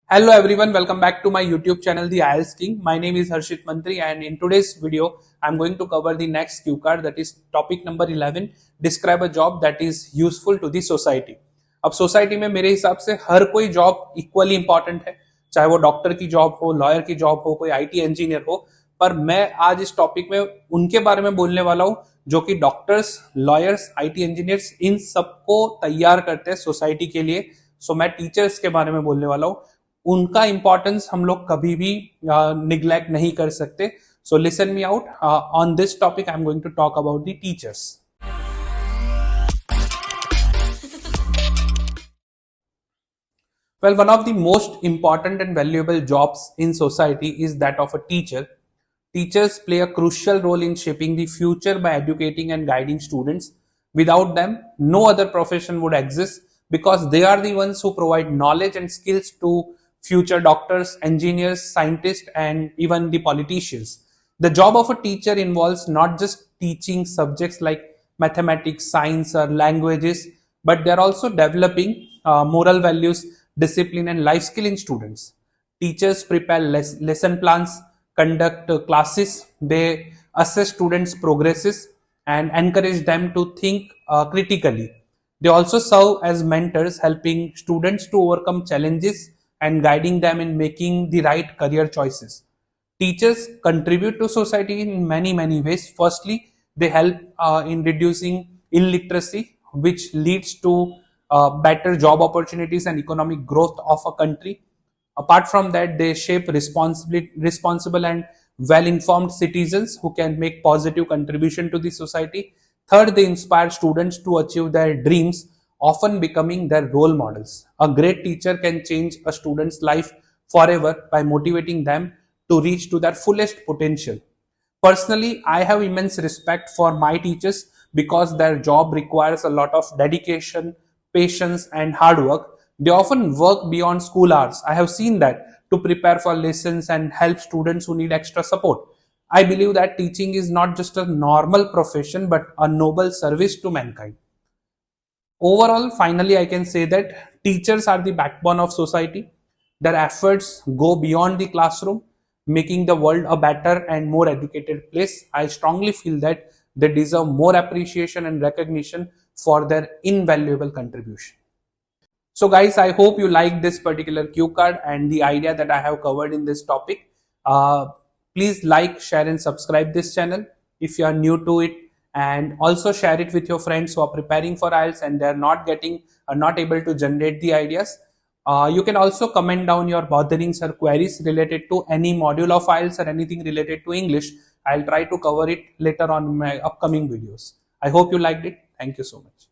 Hello everyone, welcome back to my YouTube channel, the IELTS King. My name is Harshit Mantri and in today's video, I'm going to cover the next cue card, that is topic number 11, describe a job that is useful to the society. अब society में मेरे हिसाब से हर कोई job equally important है, चाहे वो doctor की जॉब हो, लॉयर की जॉब हो, कोई आईटी इंजीनियर हो, पर मैं आज इस टॉपिक में उनके बारे में बोलने वाला हूं जो कि डॉक्टर्स, लॉयर्स, आईटी इंजीनियर्स इन सबको तैयार करते हैं सोसाइटी के लिए. सो मैं टीचर्स के बारे में बोलने वाला हूं. उनका इंपॉर्टेंस हम लोग कभी भी निग्लेक्ट नहीं कर सकते. So listen me out. On this topic I am going to talk about the teachers. Well, one of the most important and valuable jobs in society is that of a teacher. Teachers play a crucial role in shaping the future by educating and guiding students. Without them, no other profession would exist because they are the ones who provide knowledge and skills to future doctors, engineers, scientists, and even the politicians. The job of a teacher involves not just teaching subjects like mathematics, science, or languages, but they're also developing moral values, discipline, and life skill in students. Teachers prepare lesson plans, conduct classes, they assess students' progresses, and encourage them to think critically. They also serve as mentors, helping students to overcome challenges and guiding them in making the right career choices. Teachers contribute to society in many ways. Firstly, they help in reducing illiteracy, which leads to better job opportunities and economic growth of a country. Apart from that, they shape responsible and well-informed citizens who can make positive contribution to the society. Third, they inspire students to achieve their dreams, often becoming their role models. A great teacher can change a student's life forever by motivating them to reach to their fullest potential. Personally, I have immense respect for my teachers because their job requires a lot of dedication, patience, and hard work. They often work beyond school hours. I have seen that to prepare for lessons and help students who need extra support. I believe that teaching is not just a normal profession but a noble service to mankind. Overall, finally, I can say that teachers are the backbone of society. Their efforts go beyond the classroom, making the world a better and more educated place. I strongly feel that they deserve more appreciation and recognition for their invaluable contribution. So guys, I hope you like this particular cue card and the idea that I have covered in this topic. Please like, share and subscribe this channel if you are new to it, and also share it with your friends who are preparing for IELTS and they are not able to generate the ideas. You can also comment down your botherings or queries related to any module of IELTS or anything related to English. I'll try to cover it later on in my upcoming videos. I hope you liked it. Thank you so much.